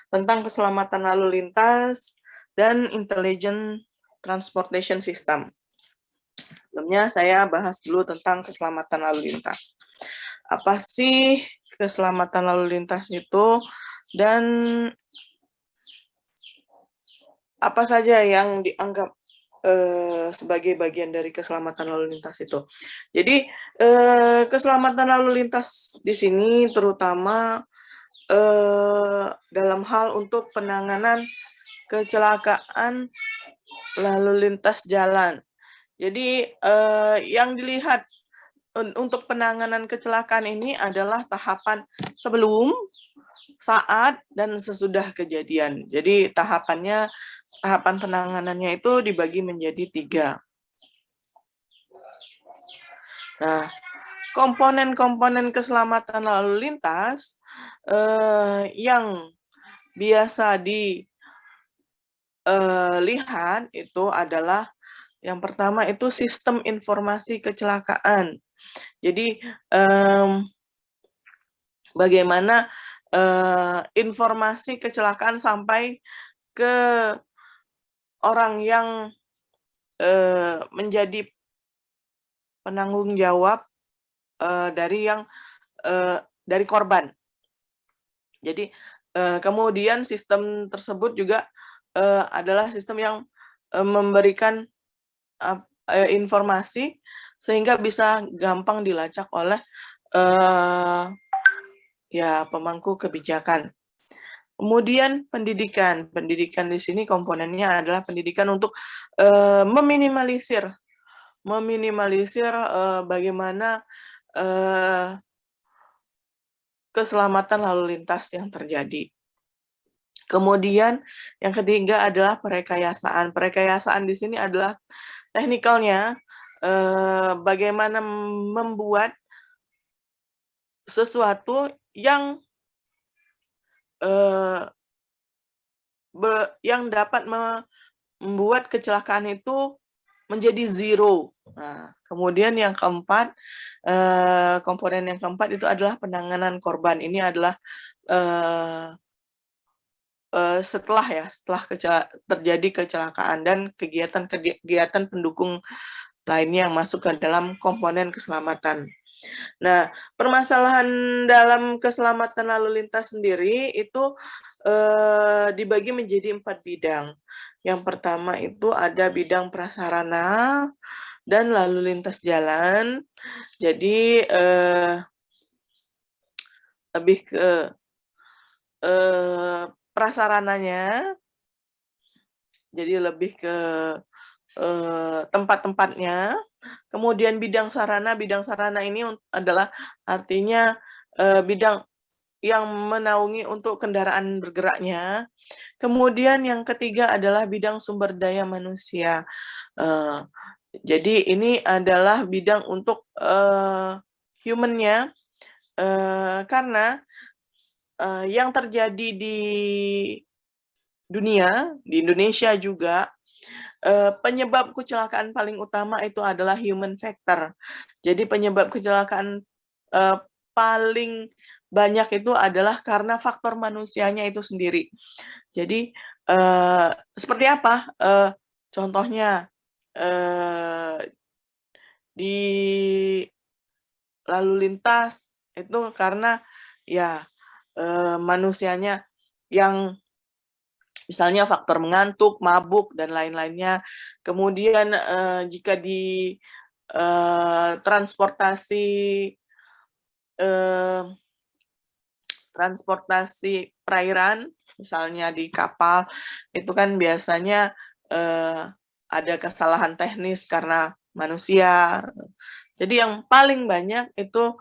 tentang keselamatan lalu lintas dan intelligent transportation system. Sebelumnya saya bahas dulu tentang keselamatan lalu lintas. Apa sih keselamatan lalu lintas itu, dan apa saja yang dianggap sebagai bagian dari keselamatan lalu lintas itu. Jadi keselamatan lalu lintas di sini terutama dalam hal untuk penanganan kecelakaan lalu lintas jalan. Jadi yang dilihat untuk penanganan kecelakaan ini adalah tahapan sebelum, saat, dan sesudah kejadian. Jadi tahapan penanganannya itu dibagi menjadi 3. Nah, komponen-komponen keselamatan lalu lintas yang biasa dilihat itu adalah yang pertama itu sistem informasi kecelakaan. Jadi bagaimana informasi kecelakaan sampai ke orang yang menjadi penanggung jawab dari korban. Jadi kemudian sistem tersebut juga adalah sistem yang memberikan informasi sehingga bisa gampang dilacak oleh pemangku kebijakan. Kemudian pendidikan. Pendidikan di sini komponennya adalah pendidikan untuk meminimalisir bagaimana keselamatan lalu lintas yang terjadi. Kemudian yang ketiga adalah perekayasaan. Perekayasaan di sini adalah teknikalnya, bagaimana membuat sesuatu yang dapat membuat kecelakaan itu menjadi zero. Nah, kemudian yang keempat, komponen yang keempat itu adalah penanganan korban. Ini adalah setelah terjadi kecelakaan dan kegiatan pendukung lainnya yang masuk ke dalam komponen keselamatan. Nah, permasalahan dalam keselamatan lalu lintas sendiri itu dibagi menjadi 4 bidang. Yang pertama itu ada bidang prasarana dan lalu lintas jalan. Jadi lebih ke prasarananya, jadi lebih ke tempat-tempatnya. Kemudian bidang sarana ini adalah artinya bidang yang menaungi untuk kendaraan bergeraknya. Kemudian yang ketiga adalah bidang sumber daya manusia. Jadi ini adalah bidang untuk human-nya, karena yang terjadi di dunia, di Indonesia juga, penyebab kecelakaan paling utama itu adalah human factor. Jadi penyebab kecelakaan paling banyak itu adalah karena faktor manusianya itu sendiri. Jadi seperti apa? Contohnya di lalu lintas itu karena manusianya yang misalnya faktor mengantuk, mabuk, dan lain-lainnya. Kemudian jika di transportasi perairan, misalnya di kapal, itu kan biasanya ada kesalahan teknis karena manusia. Jadi yang paling banyak itu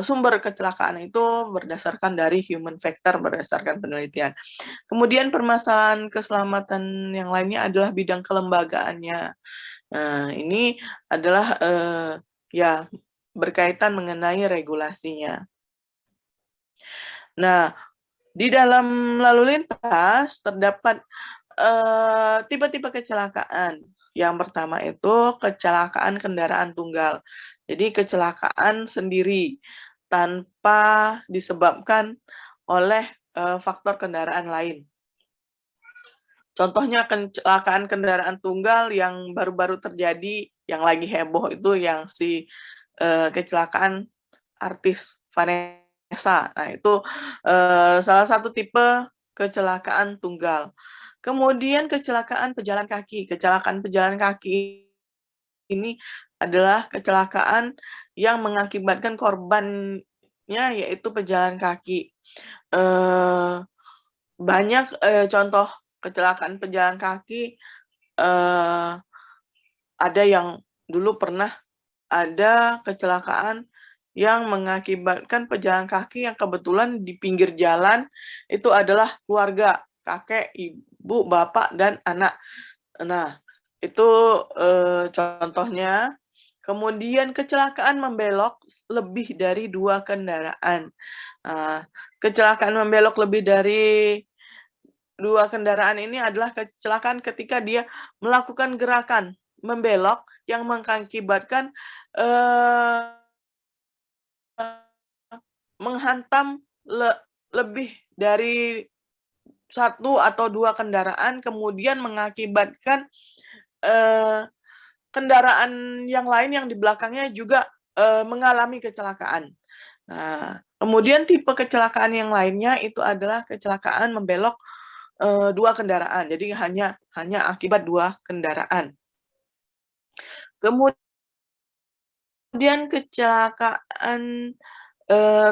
sumber kecelakaan itu berdasarkan dari human factor, berdasarkan penelitian. Kemudian permasalahan keselamatan yang lainnya adalah bidang kelembagaannya. Nah, ini adalah berkaitan mengenai regulasinya. Nah, di dalam lalu lintas terdapat tipe-tipe kecelakaan. Yang pertama itu kecelakaan kendaraan tunggal. Jadi kecelakaan sendiri tanpa disebabkan oleh faktor kendaraan lain. Contohnya kecelakaan kendaraan tunggal yang baru-baru terjadi, yang lagi heboh itu yang kecelakaan artis Vanessa. Nah, itu salah satu tipe kecelakaan tunggal. Kemudian kecelakaan pejalan kaki. Kecelakaan pejalan kaki ini adalah kecelakaan yang mengakibatkan korbannya yaitu pejalan kaki. Banyak contoh kecelakaan pejalan kaki, ada yang dulu pernah ada kecelakaan yang mengakibatkan pejalan kaki yang kebetulan di pinggir jalan itu adalah keluarga, kakek, ibu, bapak, dan anak. Nah, itu contohnya. Kemudian kecelakaan membelok lebih dari 2 kendaraan. Kecelakaan membelok lebih dari 2 kendaraan ini adalah kecelakaan ketika dia melakukan gerakan membelok yang mengakibatkan menghantam lebih dari 1 atau 2 kendaraan, kemudian mengakibatkan kendaraan yang lain yang di belakangnya juga mengalami kecelakaan. Nah, kemudian tipe kecelakaan yang lainnya itu adalah kecelakaan membelok 2 kendaraan, jadi hanya akibat 2 kendaraan. Kemudian kecelakaan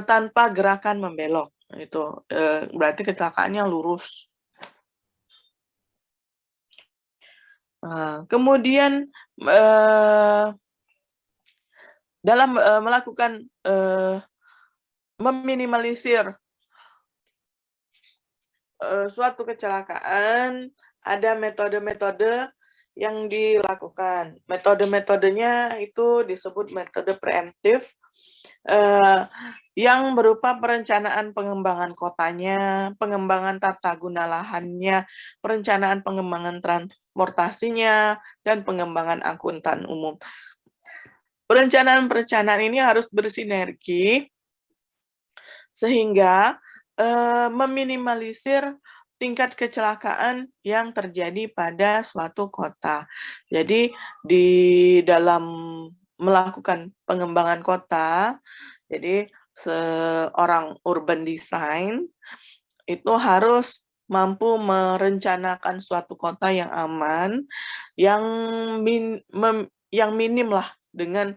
tanpa gerakan membelok, itu berarti kecelakaannya lurus. Kemudian dalam melakukan meminimalisir suatu kecelakaan, ada metode-metode yang dilakukan. Metode-metodenya itu disebut metode preemptif, yang berupa perencanaan pengembangan kotanya, pengembangan tata guna lahannya, perencanaan pengembangan transportasinya, dan pengembangan angkutan umum. Perencanaan-perencanaan ini harus bersinergi sehingga meminimalisir tingkat kecelakaan yang terjadi pada suatu kota. Jadi di dalam melakukan pengembangan kota, jadi seorang urban design itu harus mampu merencanakan suatu kota yang aman, yang minim lah dengan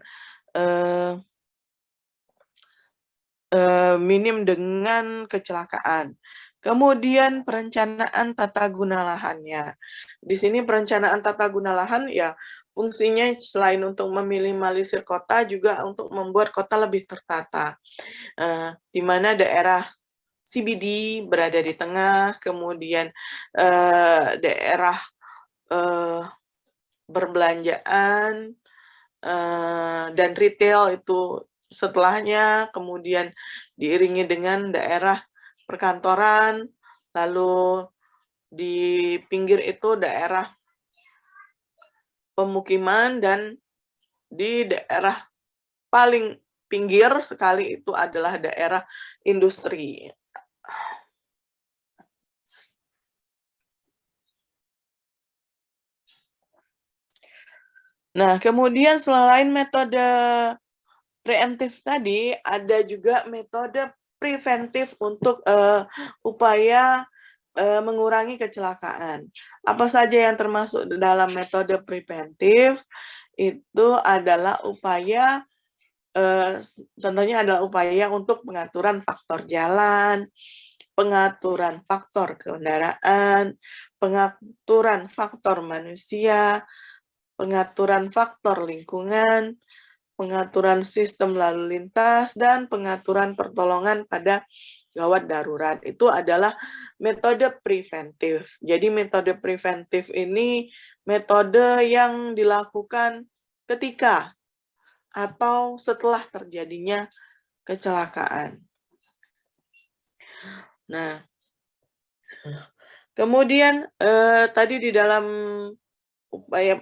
minim dengan kecelakaan. Kemudian perencanaan tata guna lahannya. Di sini perencanaan tata guna lahan ya fungsinya selain untuk meminimalisir kota juga untuk membuat kota lebih tertata. Di mana daerah CBD berada di tengah, kemudian daerah perbelanjaan dan retail itu setelahnya, kemudian diiringi dengan daerah perkantoran, lalu di pinggir itu daerah pemukiman, dan di daerah paling pinggir sekali itu adalah daerah industri. Nah, kemudian selain metode preemptif tadi, ada juga metode preventif untuk upaya mengurangi kecelakaan. Apa saja yang termasuk dalam metode preventif? Itu adalah upaya, contohnya adalah upaya untuk pengaturan faktor jalan, pengaturan faktor kendaraan, pengaturan faktor manusia, pengaturan faktor lingkungan, pengaturan sistem lalu lintas, dan pengaturan pertolongan pada gawat darurat. Itu adalah metode preventif. Jadi metode preventif ini metode yang dilakukan ketika atau setelah terjadinya kecelakaan. Nah, kemudian tadi di dalam upaya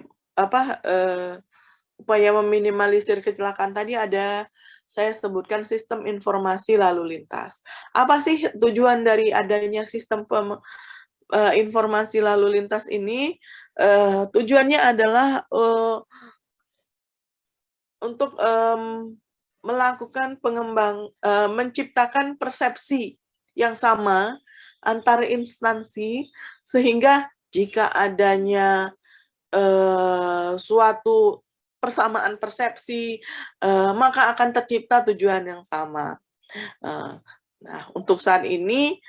upaya meminimalisir kecelakaan tadi ada saya sebutkan sistem informasi lalu lintas. Apa sih tujuan dari adanya sistem informasi lalu lintas ini? Tujuannya adalah untuk melakukan menciptakan persepsi yang sama antar instansi, sehingga jika adanya suatu persamaan persepsi, maka akan tercipta tujuan yang sama. Nah, untuk saat ini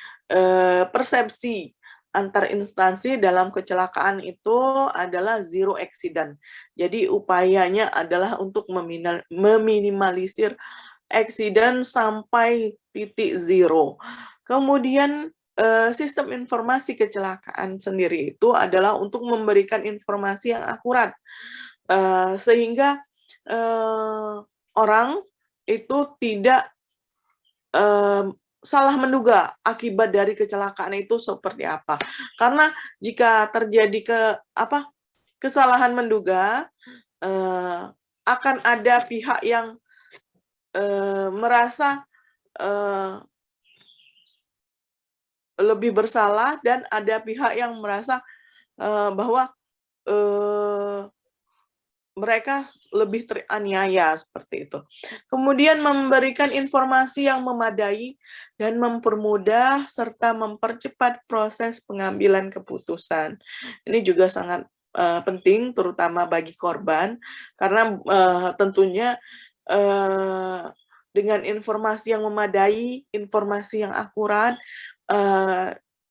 persepsi antar instansi dalam kecelakaan itu adalah zero accident. Jadi upayanya adalah untuk meminimalisir accident sampai titik zero. Kemudian sistem informasi kecelakaan sendiri itu adalah untuk memberikan informasi yang akurat, sehingga orang itu tidak salah menduga akibat dari kecelakaan itu seperti apa. Karena jika terjadi kesalahan menduga, akan ada pihak yang merasa lebih bersalah, dan ada pihak yang merasa bahwa mereka lebih teraniaya, seperti itu. Kemudian memberikan informasi yang memadai dan mempermudah serta mempercepat proses pengambilan keputusan. Ini juga sangat penting, terutama bagi korban, karena tentunya dengan informasi yang memadai, informasi yang akurat,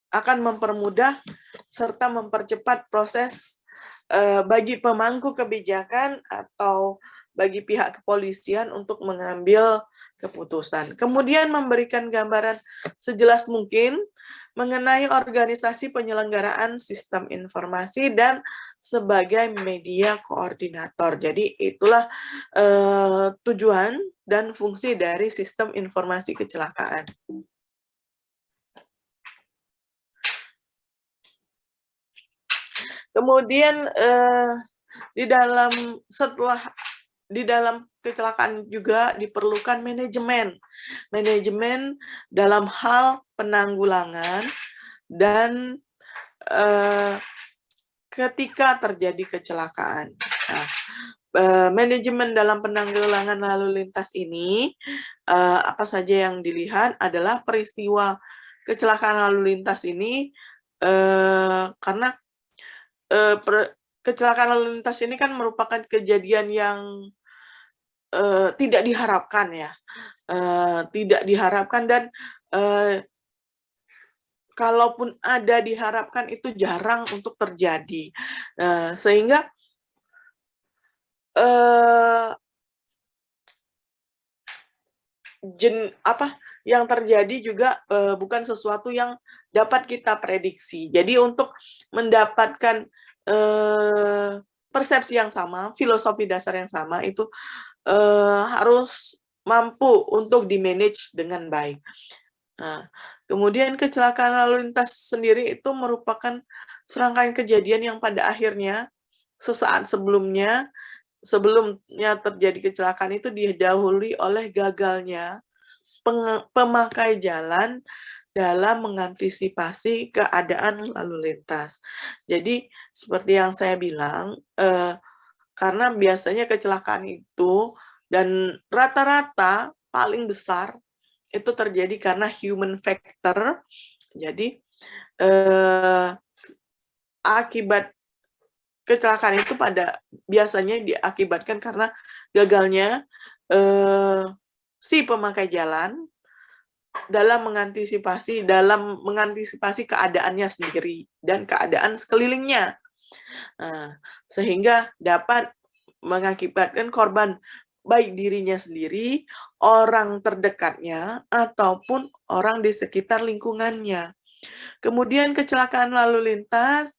akan mempermudah serta mempercepat proses bagi pemangku kebijakan atau bagi pihak kepolisian untuk mengambil keputusan. Kemudian memberikan gambaran sejelas mungkin mengenai organisasi penyelenggaraan sistem informasi dan sebagai media koordinator. Jadi itulah tujuan dan fungsi dari sistem informasi kecelakaan. Kemudian di dalam kecelakaan juga diperlukan manajemen dalam hal penanggulangan dan ketika terjadi kecelakaan. Nah, manajemen dalam penanggulangan lalu lintas ini, apa saja yang dilihat adalah peristiwa kecelakaan lalu lintas ini, karena kecelakaan lalu lintas ini kan merupakan kejadian yang tidak diharapkan ya, tidak diharapkan, dan kalaupun ada diharapkan itu jarang untuk terjadi, sehingga yang terjadi juga bukan sesuatu yang dapat kita prediksi. Jadi untuk mendapatkan persepsi yang sama, filosofi dasar yang sama, itu harus mampu untuk di-manage dengan baik. Nah, kemudian kecelakaan lalu lintas sendiri itu merupakan serangkaian kejadian yang pada akhirnya sesaat sebelumnya terjadi kecelakaan itu didahului oleh gagalnya pemakai jalan dalam mengantisipasi keadaan lalu lintas. Jadi seperti yang saya bilang, karena biasanya kecelakaan itu dan rata-rata paling besar itu terjadi karena human factor. Jadi akibat kecelakaan itu biasanya diakibatkan karena gagalnya si pemakai jalan dalam mengantisipasi keadaannya sendiri dan keadaan sekelilingnya, sehingga dapat mengakibatkan korban baik dirinya sendiri, orang terdekatnya, ataupun orang di sekitar lingkungannya. Kemudian kecelakaan lalu lintas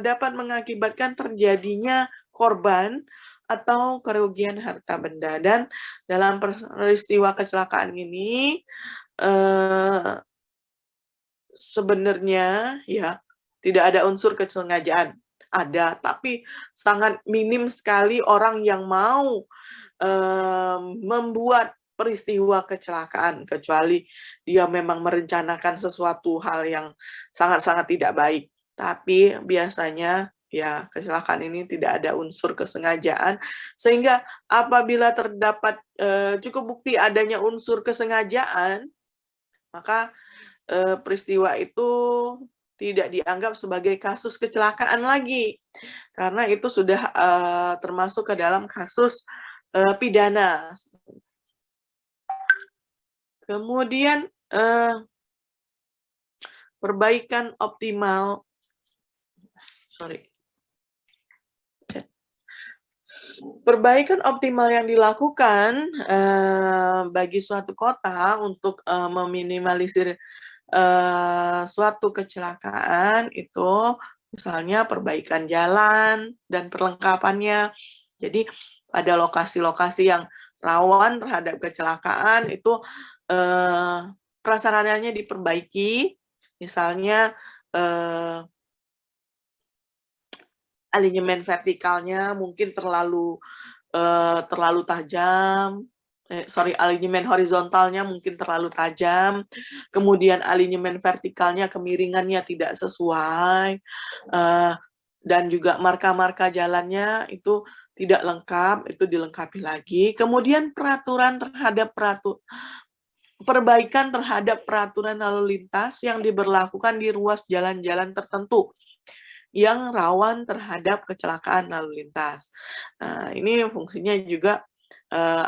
dapat mengakibatkan terjadinya korban atau kerugian harta benda. Dan dalam peristiwa kecelakaan ini sebenarnya ya tidak ada unsur kesengajaan. Ada, tapi sangat minim sekali orang yang mau membuat peristiwa kecelakaan, kecuali dia memang merencanakan sesuatu hal yang sangat-sangat tidak baik. Tapi biasanya ya kecelakaan ini tidak ada unsur kesengajaan, sehingga apabila terdapat cukup bukti adanya unsur kesengajaan, maka peristiwa itu tidak dianggap sebagai kasus kecelakaan lagi, karena itu sudah termasuk ke dalam kasus pidana. Kemudian perbaikan optimal, sorry, perbaikan optimal yang dilakukan bagi suatu kota untuk meminimalisir suatu kecelakaan itu misalnya perbaikan jalan dan perlengkapannya. Jadi pada lokasi-lokasi yang rawan terhadap kecelakaan itu prasarananya diperbaiki, misalnya alinyemen vertikalnya mungkin terlalu tajam, alinyemen horizontalnya mungkin terlalu tajam, kemudian alinyemen vertikalnya kemiringannya tidak sesuai, dan juga marka-marka jalannya itu tidak lengkap, itu dilengkapi lagi. Kemudian perbaikan terhadap peraturan lalu lintas yang diberlakukan di ruas jalan-jalan tertentu yang rawan terhadap kecelakaan lalu lintas. Nah, ini fungsinya juga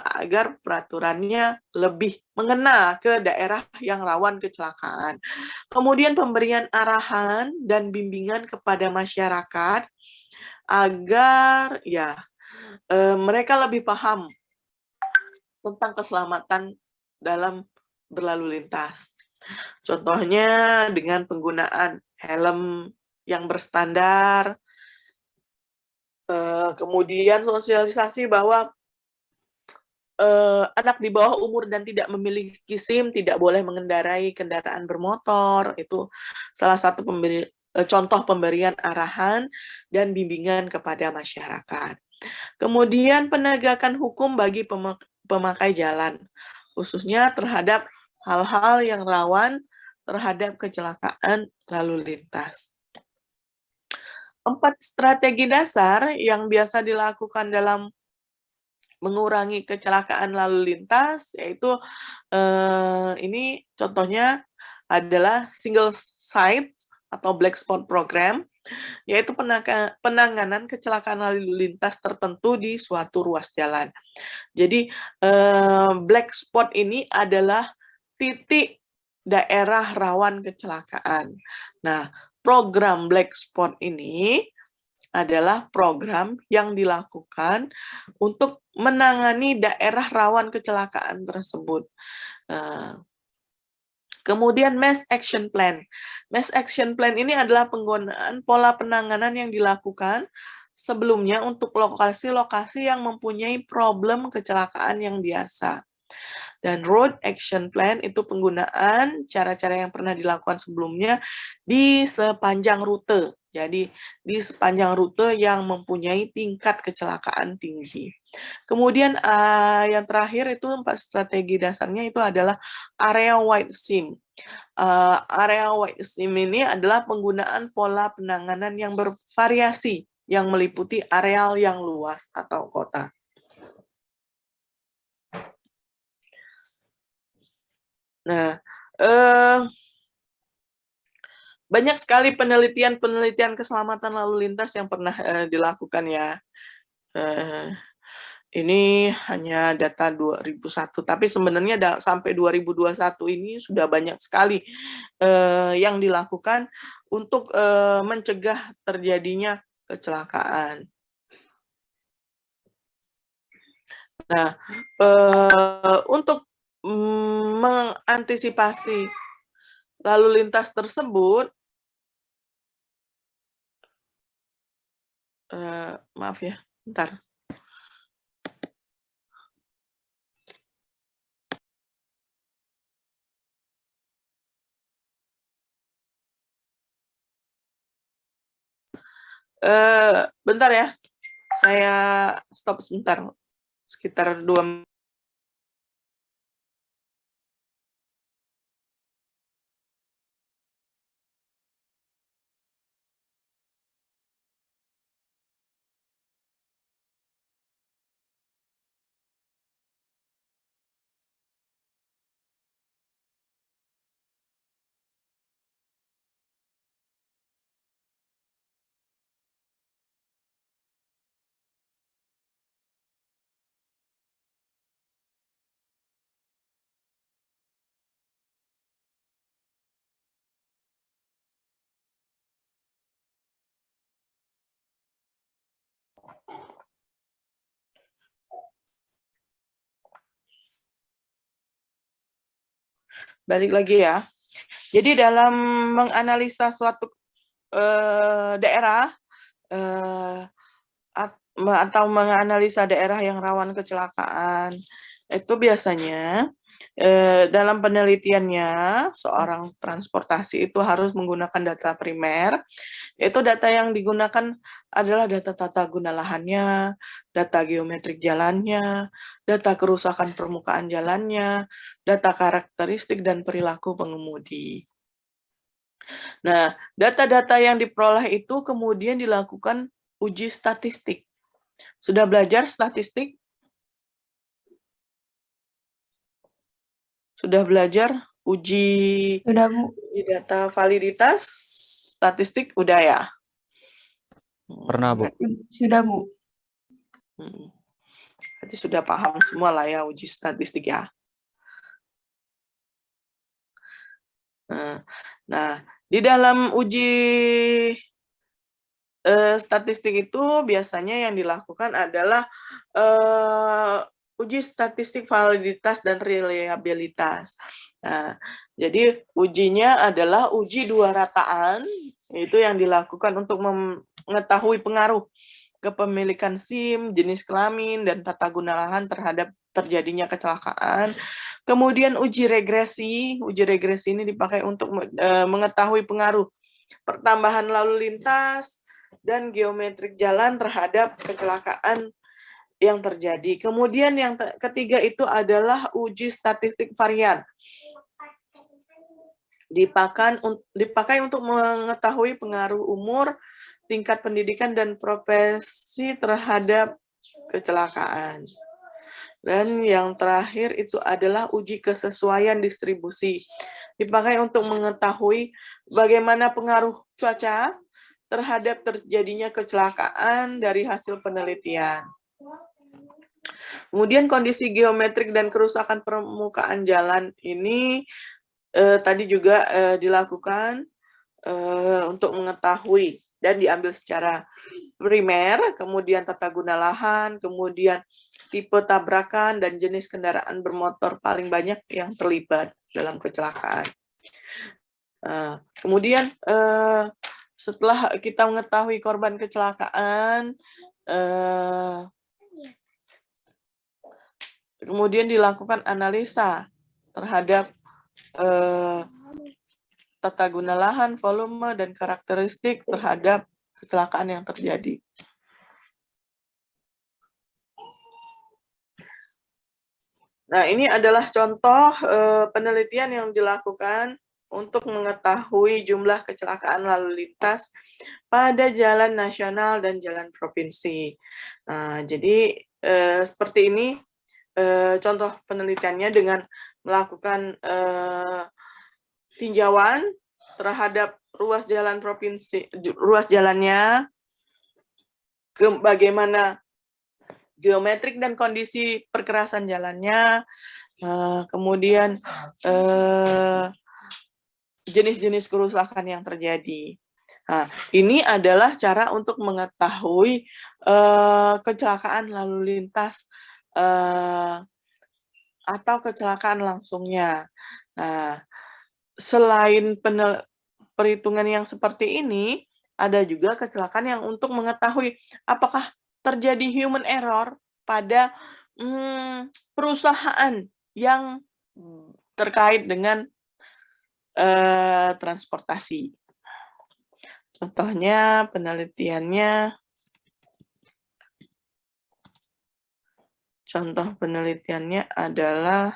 agar peraturannya lebih mengena ke daerah yang rawan kecelakaan. Kemudian pemberian arahan dan bimbingan kepada masyarakat agar ya mereka lebih paham tentang keselamatan dalam berlalu lintas. Contohnya dengan penggunaan helm yang berstandar, kemudian sosialisasi bahwa anak di bawah umur dan tidak memiliki SIM tidak boleh mengendarai kendaraan bermotor. Itu salah satu contoh pemberian arahan dan bimbingan kepada masyarakat. Kemudian penegakan hukum bagi pemakai jalan, khususnya terhadap hal-hal yang rawan terhadap kecelakaan lalu lintas. 4 strategi dasar yang biasa dilakukan dalam mengurangi kecelakaan lalu lintas, yaitu ini contohnya adalah single site atau black spot program, yaitu penanganan kecelakaan lalu lintas tertentu di suatu ruas jalan. Jadi black spot ini adalah titik daerah rawan kecelakaan. Nah, program black spot ini adalah program yang dilakukan untuk menangani daerah rawan kecelakaan tersebut. Kemudian Mass Action Plan. Mass Action Plan ini adalah penggunaan pola penanganan yang dilakukan sebelumnya untuk lokasi-lokasi yang mempunyai problem kecelakaan yang biasa. Dan Road Action Plan itu penggunaan cara-cara yang pernah dilakukan sebelumnya di sepanjang rute. Jadi di sepanjang rute yang mempunyai tingkat kecelakaan tinggi. Kemudian yang terakhir itu 4 strategi dasarnya itu adalah Area Wide SIM. Area Wide SIM ini adalah penggunaan pola penanganan yang bervariasi yang meliputi areal yang luas atau kota. Nah, banyak sekali penelitian keselamatan lalu lintas yang pernah dilakukan ya. Ini hanya data 2001, tapi sebenarnya sampai 2021 ini sudah banyak sekali yang dilakukan untuk mencegah terjadinya kecelakaan. Nah, untuk mengantisipasi lalu lintas tersebut, maaf ya, bentar. Bentar ya, saya stop sebentar. sekitar 2. Balik lagi ya. Jadi dalam menganalisa suatu daerah atau menganalisa daerah yang rawan kecelakaan, itu biasanya dalam penelitiannya seorang transportasi itu harus menggunakan data primer. Itu data yang digunakan adalah data tata guna lahannya, data geometrik jalannya, data kerusakan permukaan jalannya, data karakteristik dan perilaku pengemudi. Nah, data-data yang diperoleh itu kemudian dilakukan uji statistik. Sudah belajar statistik? Sudah belajar uji Sudah, Bu. data validitas statistik? Udah ya? Pernah, Bu. Sudah, Bu. Berarti sudah paham semua lah ya uji statistik ya. Nah, di dalam uji statistik itu biasanya yang dilakukan adalah uji statistik validitas dan reliabilitas. Nah, jadi ujinya adalah uji dua rataan, itu yang dilakukan untuk mengetahui pengaruh kepemilikan SIM, jenis kelamin, dan tata guna lahan terhadap terjadinya kecelakaan. Kemudian uji regresi ini dipakai untuk mengetahui pengaruh pertambahan lalu lintas dan geometrik jalan terhadap kecelakaan yang terjadi. Kemudian yang ketiga itu adalah uji statistik varian. Dipakai untuk mengetahui pengaruh umur, tingkat pendidikan, dan profesi terhadap kecelakaan. Dan yang terakhir itu adalah uji kesesuaian distribusi. Dipakai untuk mengetahui bagaimana pengaruh cuaca terhadap terjadinya kecelakaan dari hasil penelitian. Kemudian kondisi geometrik dan kerusakan permukaan jalan ini tadi juga dilakukan untuk mengetahui dan diambil secara primer, kemudian tata guna lahan, kemudian tipe tabrakan, dan jenis kendaraan bermotor paling banyak yang terlibat dalam kecelakaan. Kemudian setelah kita mengetahui korban kecelakaan, kemudian dilakukan analisa terhadap tata guna lahan, volume, dan karakteristik terhadap kecelakaan yang terjadi. Nah, ini adalah contoh penelitian yang dilakukan untuk mengetahui jumlah kecelakaan lalu lintas pada jalan nasional dan jalan provinsi. Nah, jadi seperti ini contoh penelitiannya dengan melakukan tinjauan terhadap ruas jalan provinsi, ruas jalannya, bagaimana geometrik dan kondisi perkerasan jalannya, kemudian jenis-jenis kerusakan yang terjadi. Nah, ini adalah cara untuk mengetahui kecelakaan lalu lintas atau kecelakaan langsungnya. Nah, selain perhitungan yang seperti ini, ada juga kecelakaan yang untuk mengetahui apakah terjadi human error pada perusahaan yang terkait dengan transportasi. Contohnya penelitiannya contoh penelitiannya adalah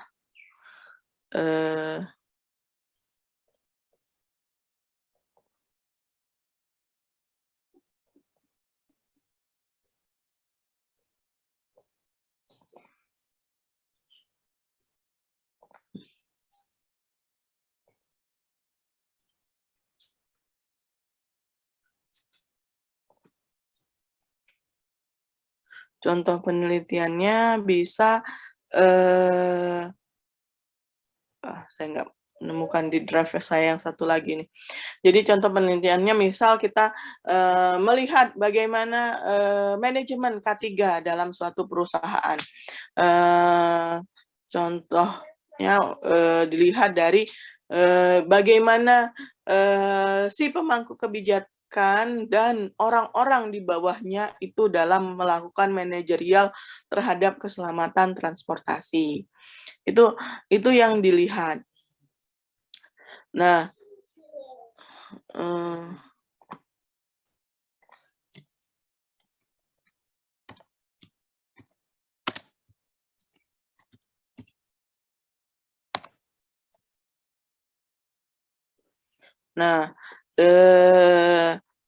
contoh penelitiannya bisa saya nggak menemukan di drive saya yang satu lagi nih. Jadi contoh penelitiannya misal kita melihat bagaimana manajemen K3 dalam suatu perusahaan. Contohnya dilihat dari bagaimana si pemangku kebijakan dan orang-orang di bawahnya itu dalam melakukan manajerial terhadap keselamatan transportasi. Itu yang dilihat. Nah,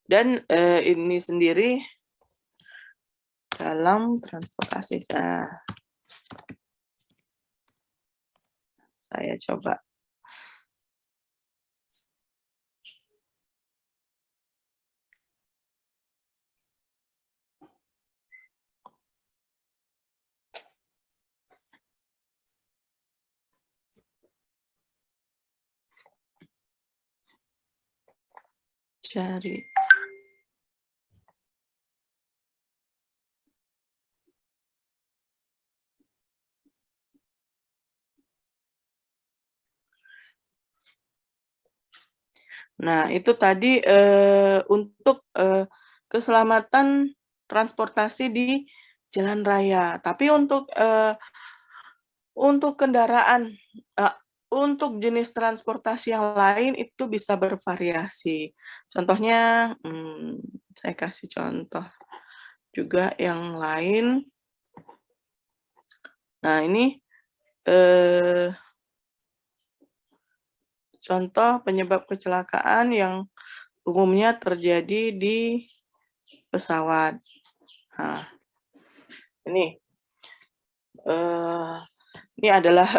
dan ini sendiri dalam transportasi. Saya coba. Cari. Nah, itu tadi untuk keselamatan transportasi di jalan raya. Tapi untuk kendaraan, untuk jenis transportasi yang lain itu bisa bervariasi. Contohnya, saya kasih contoh juga yang lain. Nah, ini contoh penyebab kecelakaan yang umumnya terjadi di pesawat. Nah, ini adalah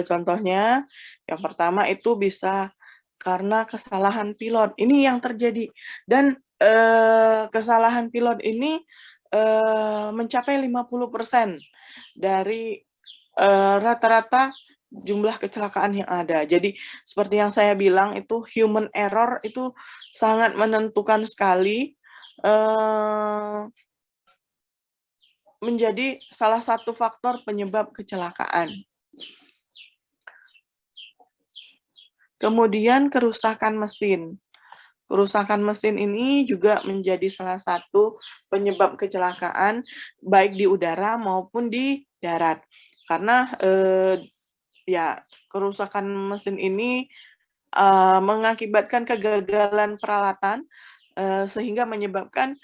contohnya. Yang pertama itu bisa karena kesalahan pilot. Ini yang terjadi. Dan kesalahan pilot ini mencapai 50% dari rata-rata jumlah kecelakaan yang ada. Jadi seperti yang saya bilang itu human error itu sangat menentukan sekali menjadi salah satu faktor penyebab kecelakaan. Kemudian kerusakan mesin. Kerusakan mesin ini juga menjadi salah satu penyebab kecelakaan baik di udara maupun di darat. Karena ya kerusakan mesin ini mengakibatkan kegagalan peralatan sehingga menyebabkan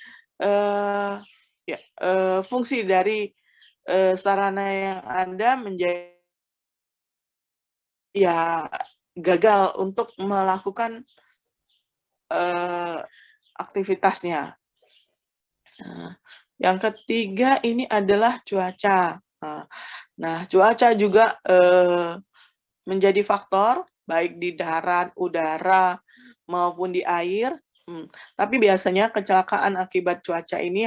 fungsi dari sarana yang ada menjadi gagal untuk melakukan aktivitasnya. Yang ketiga ini adalah cuaca. Nah, cuaca juga menjadi faktor baik di darat, udara maupun di air. Tapi biasanya kecelakaan akibat cuaca ini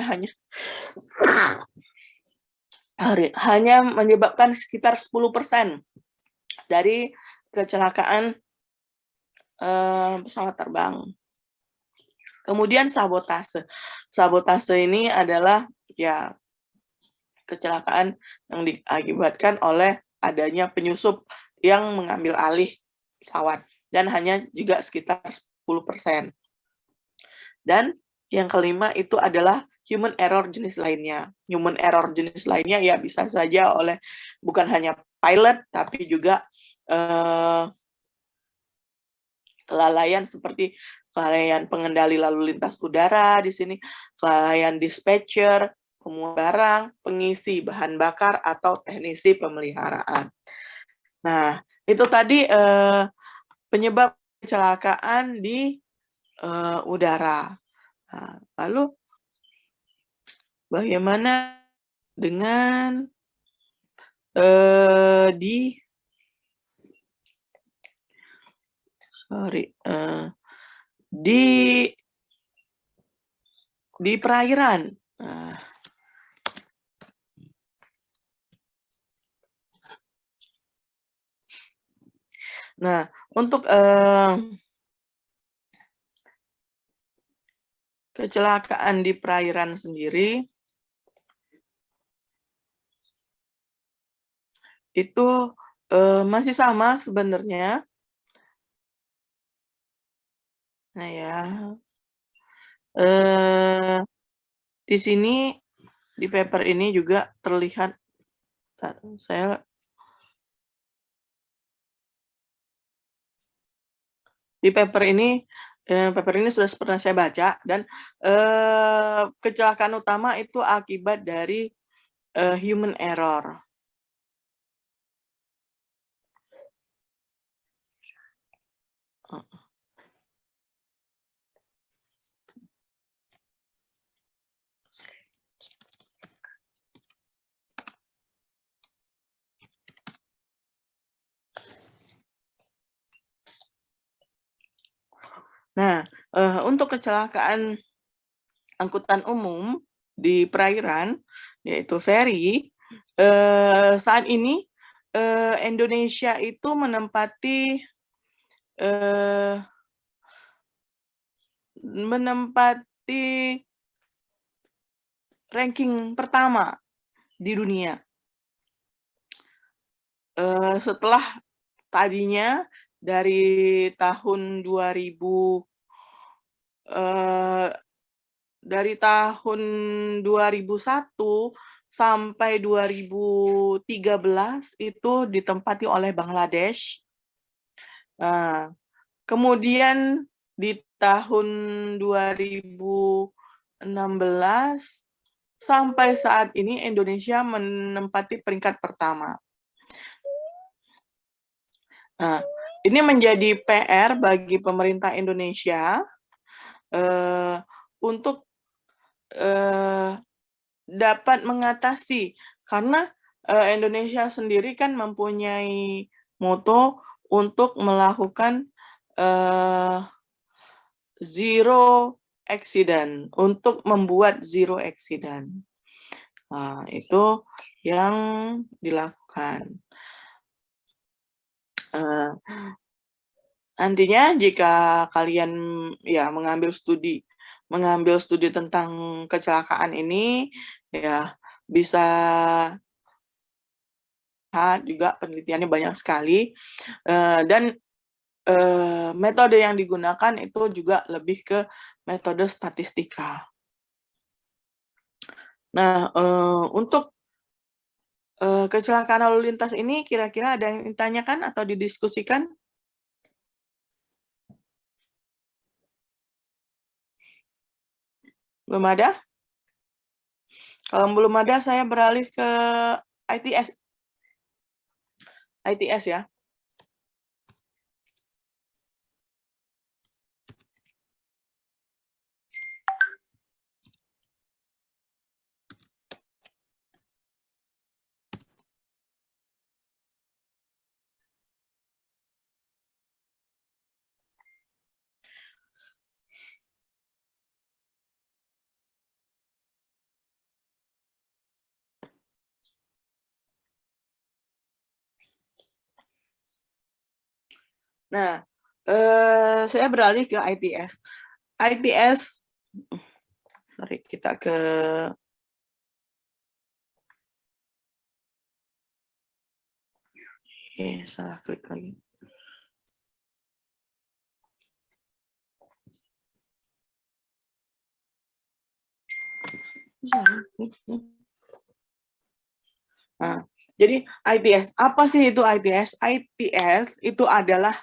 hanya menyebabkan sekitar 10% dari kecelakaan pesawat terbang. Kemudian sabotase. Sabotase ini adalah kecelakaan yang diakibatkan oleh adanya penyusup yang mengambil alih pesawat dan hanya juga sekitar 10%. Dan yang kelima itu adalah human error jenis lainnya. Human error jenis lainnya ya bisa saja oleh bukan hanya pilot tapi juga kelalaian seperti kelalaian pengendali lalu lintas udara di sini, kelalaian dispatcher, pemuat barang, pengisi bahan bakar, atau teknisi pemeliharaan. Nah, itu tadi penyebab kecelakaan di udara. Nah, lalu bagaimana dengan di di perairan? Nah, untuk kecelakaan di perairan sendiri itu masih sama sebenarnya. Nah ya, di sini di paper ini juga terlihat, saya di paper ini sudah pernah saya baca, dan kecelakaan utama itu akibat dari human error. Nah, untuk kecelakaan angkutan umum di perairan, yaitu feri, saat ini Indonesia itu menempati ranking pertama di dunia. Setelah tadinya dari tahun 2001 sampai 2013 itu ditempati oleh Bangladesh. Kemudian di tahun 2016 sampai saat ini Indonesia menempati peringkat pertama. Nah, ini menjadi PR bagi pemerintah Indonesia untuk dapat mengatasi, karena Indonesia sendiri kan mempunyai moto untuk melakukan zero accident, untuk membuat zero accident. Nah, itu yang dilakukan. Nantinya jika kalian ya mengambil studi tentang kecelakaan ini, ya bisa lihat juga penelitiannya banyak sekali, dan metode yang digunakan itu juga lebih ke metode statistika. Nah, untuk kecelakaan lalu lintas ini kira-kira ada yang ditanyakan atau didiskusikan? Belum ada? Kalau belum ada, saya beralih ke ITS. ITS ya. Nah, saya beralih ke ITS. ITS, sorry, kita ke salah klik lagi. Nah, jadi ITS, apa sih itu ITS? ITS itu adalah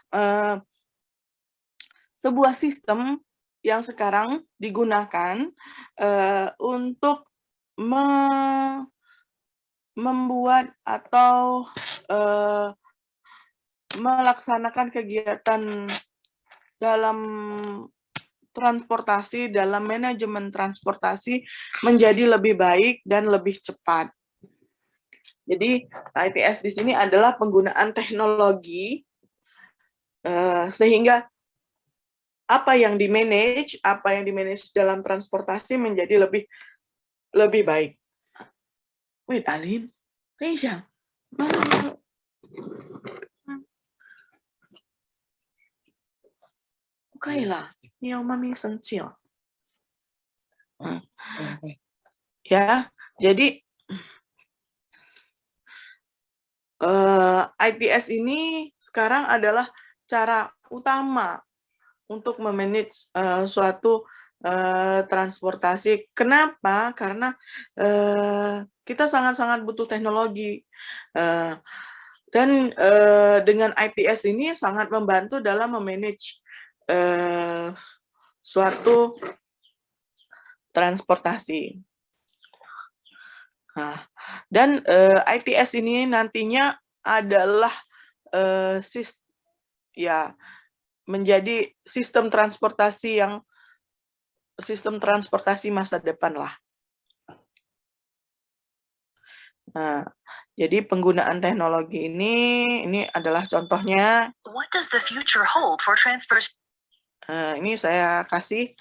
sebuah sistem yang sekarang digunakan untuk membuat atau melaksanakan kegiatan dalam transportasi, dalam manajemen transportasi menjadi lebih baik dan lebih cepat. Jadi ITS di sini adalah penggunaan teknologi sehingga apa yang di-manage dalam transportasi menjadi lebih baik. Wait, Alin, 等一下，不可以啦，你要妈咪生气了。Ya, jadi ITS ini sekarang adalah cara utama untuk memanage suatu transportasi. Kenapa? Karena kita sangat-sangat butuh teknologi. Dan dengan ITS ini sangat membantu dalam memanage suatu transportasi. Nah, dan ITS ini nantinya adalah menjadi sistem transportasi masa depan lah. Nah, jadi penggunaan teknologi ini adalah contohnya. What does the future hold for transportation? Ini saya kasih.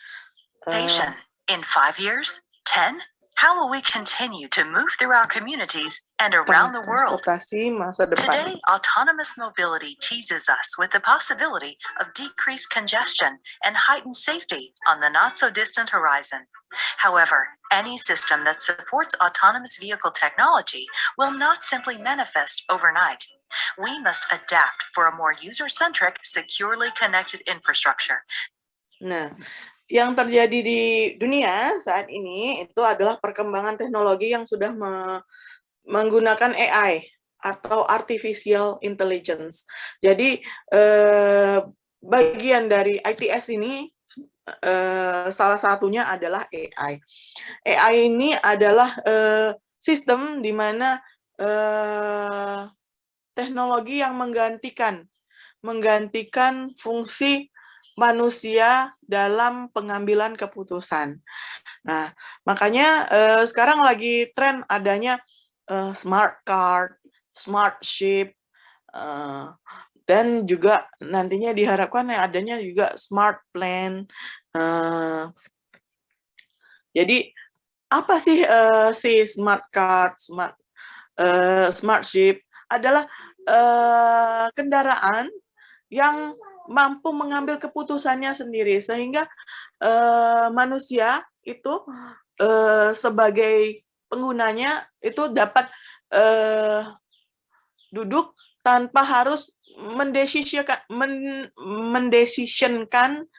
In 5 years, 10? How will we continue to move through our communities and around the world? Transportasi masa depan. Today, autonomous mobility teases us with the possibility of decreased congestion and heightened safety on the not-so-distant horizon. However, any system that supports autonomous vehicle technology will not simply manifest overnight. We must adapt for a more user-centric, securely connected infrastructure. Nah, yang terjadi di dunia saat ini itu adalah perkembangan teknologi yang sudah menggunakan AI atau artificial intelligence. Jadi bagian dari ITS ini salah satunya adalah AI. AI ini adalah sistem di mana teknologi yang menggantikan fungsi manusia dalam pengambilan keputusan. Nah, makanya sekarang lagi tren adanya smart car, smart ship, dan juga nantinya diharapkan adanya juga smart plane. Jadi apa sih si smart car, smart ship? Adalah kendaraan yang mampu mengambil keputusannya sendiri, sehingga manusia itu sebagai penggunanya itu dapat duduk tanpa harus mendesisionkan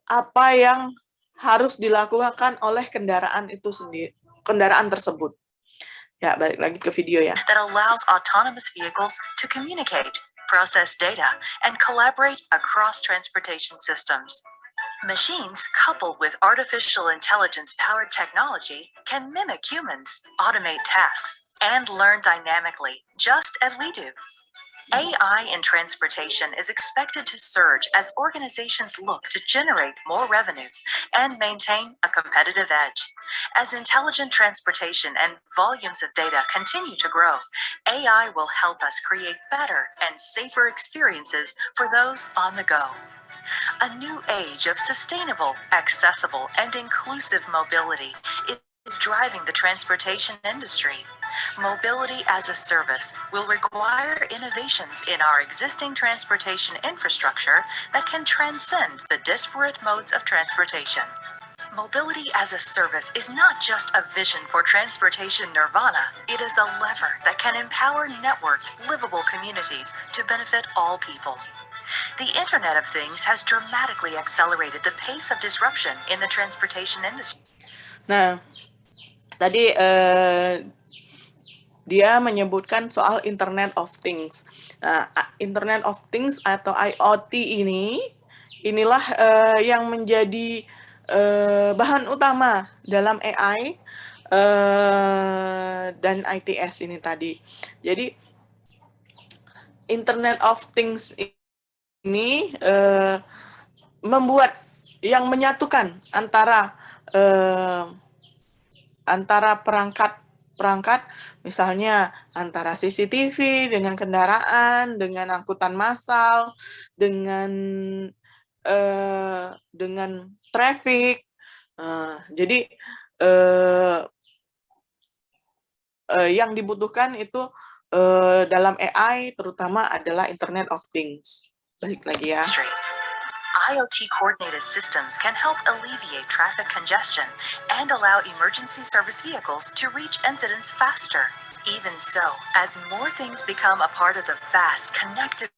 apa yang harus dilakukan oleh kendaraan itu sendiri, kendaraan tersebut. Ya, balik lagi ke video ya. That allows autonomous vehicles to communicate, process data, and collaborate across transportation systems. Machines coupled with artificial intelligence-powered technology can mimic humans, automate tasks, and learn dynamically, just as we do. AI in transportation is expected to surge as organizations look to generate more revenue and maintain a competitive edge. As intelligent transportation and volumes of data continue to grow, AI will help us create better and safer experiences for those on the go. A new age of sustainable, accessible, and inclusive mobility is driving the transportation industry. Mobility as a service will require innovations in our existing transportation infrastructure that can transcend the disparate modes of transportation. Mobility as a service is not just a vision for transportation nirvana, it is a lever that can empower networked, livable communities to benefit all people. The Internet of Things has dramatically accelerated the pace of disruption in the transportation industry. Nah, tadi dia menyebutkan soal Internet of Things. Nah, Internet of Things atau IoT inilah yang menjadi bahan utama dalam AI dan ITS ini tadi. Jadi Internet of Things ini membuat yang menyatukan antara perangkat misalnya antara CCTV dengan kendaraan, dengan angkutan massal, dengan traffic. Jadi yang dibutuhkan itu dalam AI terutama adalah Internet of Things. Balik lagi ya. IoT coordinated systems can help alleviate traffic congestion and allow emergency service vehicles to reach incidents faster. Even so, as more things become a part of the vast connected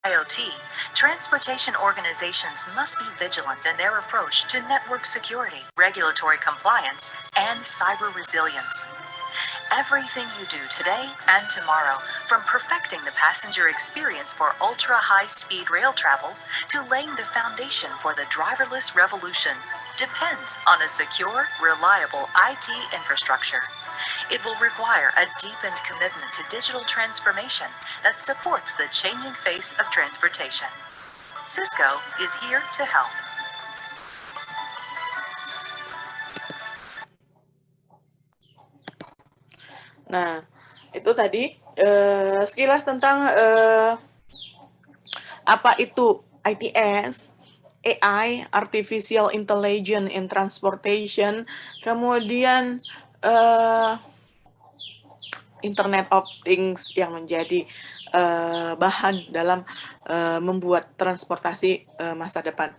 IoT, transportation organizations must be vigilant in their approach to network security, regulatory compliance, and cyber resilience. Everything you do today and tomorrow, from perfecting the passenger experience for ultra-high-speed rail travel to laying the foundation for the driverless revolution, depends on a secure, reliable IT infrastructure. It will require a deepened commitment to digital transformation that supports the changing face of transportation. Cisco is here to help. Nah, itu tadi sekilas tentang apa itu ITS, AI, Artificial Intelligence in Transportation, kemudian Internet of Things yang menjadi bahan dalam membuat transportasi masa depan.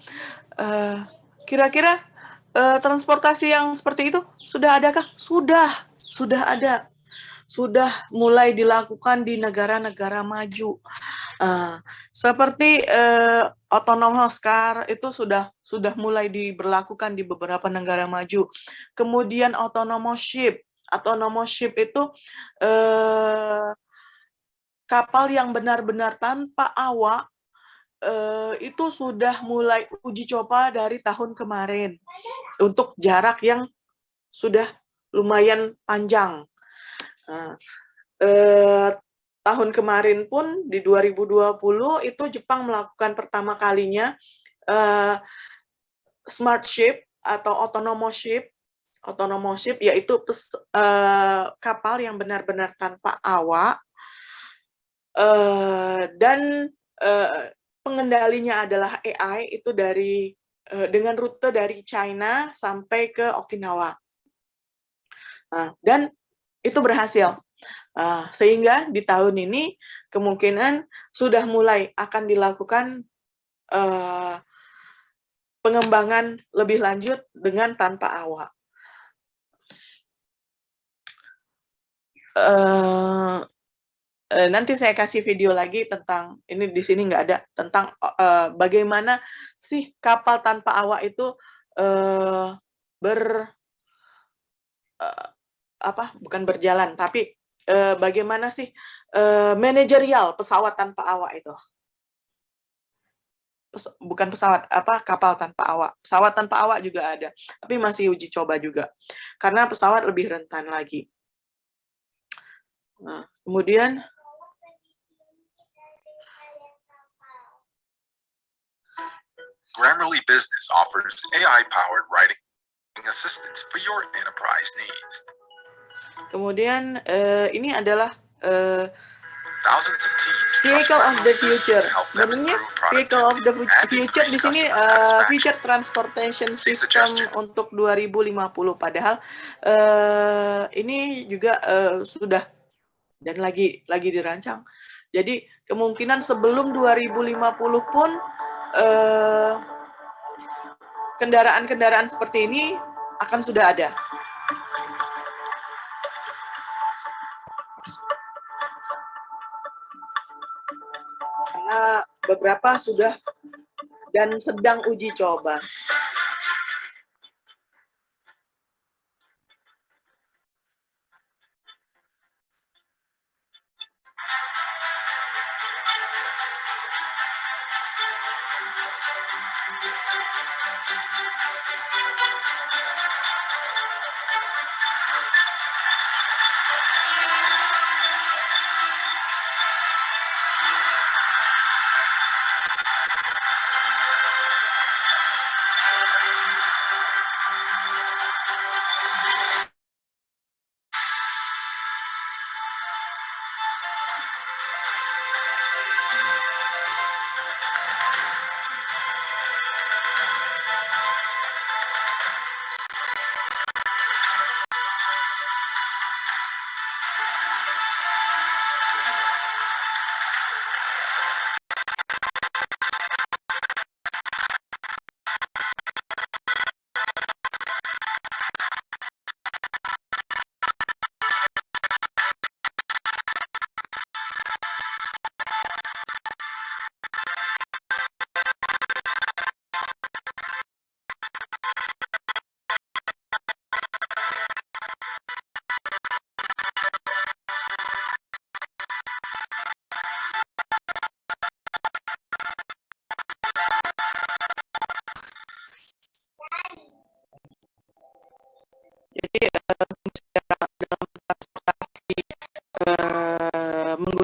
Kira-kira transportasi yang seperti itu sudah adakah? Sudah ada. Sudah mulai dilakukan di negara-negara maju. Seperti autonomous car itu sudah mulai diberlakukan di beberapa negara maju. Kemudian autonomous ship itu kapal yang benar-benar tanpa awak itu sudah mulai uji coba dari tahun kemarin untuk jarak yang sudah lumayan panjang. Tahun kemarin pun di 2020 itu Jepang melakukan pertama kalinya smart ship atau autonomous ship yaitu kapal yang benar-benar tanpa awak dan pengendalinya adalah AI itu dengan rute dari China sampai ke Okinawa. Dan itu berhasil. Sehingga di tahun ini kemungkinan sudah mulai akan dilakukan pengembangan lebih lanjut dengan tanpa awak. Nanti saya kasih video lagi tentang ini, di sini nggak ada, tentang bagaimana sih kapal tanpa awak itu bukan berjalan, tapi bagaimana sih manajerial pesawat tanpa awak itu. Bukan pesawat, kapal tanpa awak. Pesawat tanpa awak juga ada, tapi masih uji coba juga. Karena pesawat lebih rentan lagi. Nah, kemudian Grammarly Business offers AI-powered writing assistance for your enterprise needs. Kemudian ini adalah Thousands of teams vehicle of the future. to help them Sebenarnya improve vehicle of the productivity and future di increase sini customer satisfaction. future transportation See system suggestion. untuk 2050. Padahal ini juga sudah dan lagi dirancang. Jadi kemungkinan sebelum 2050 pun kendaraan-kendaraan seperti ini akan sudah ada. Karena beberapa sudah dan sedang uji coba.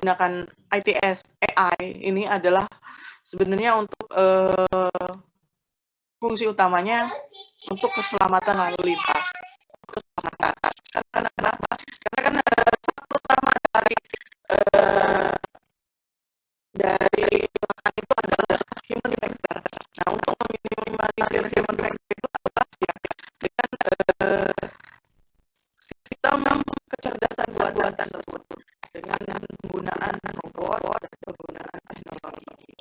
menggunakan ITS AI ini adalah sebenarnya untuk fungsi utamanya untuk keselamatan lalu lintas. Karena kenapa? Karena kan faktor utama dari kecelakaan itu adalah human factor. Nah, untuk meminimalisir human factor itu adalah ya, dengan sistem kecerdasan buatan tersebut dengan penggunaan robot dan penggunaan teknologi.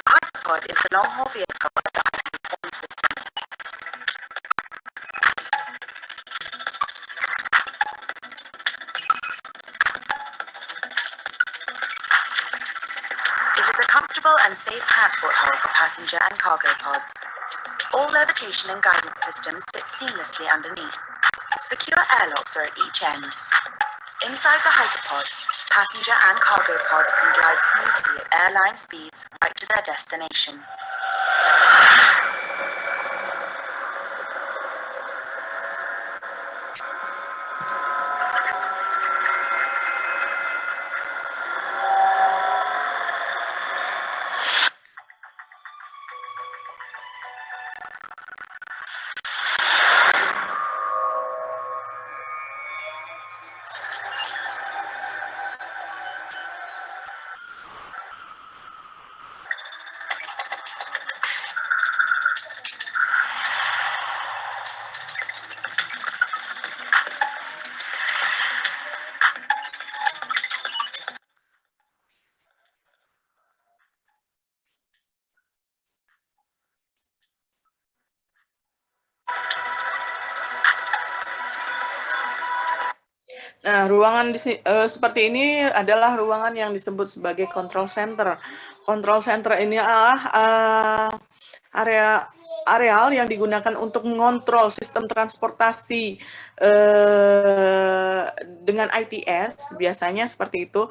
Hyperpod is the long-haul vehicle of the ITS system. It is a comfortable and safe transport hall for passenger and cargo pods. All levitation and guidance systems fit seamlessly underneath. Secure airlocks are at each end. Inside the Hyperpod, passenger and cargo pods can glide smoothly at airline speeds right to their destination. Nah, ruangan seperti ini adalah ruangan yang disebut sebagai control center. Control center ini adalah areal yang digunakan untuk mengontrol sistem transportasi dengan ITS, biasanya seperti itu.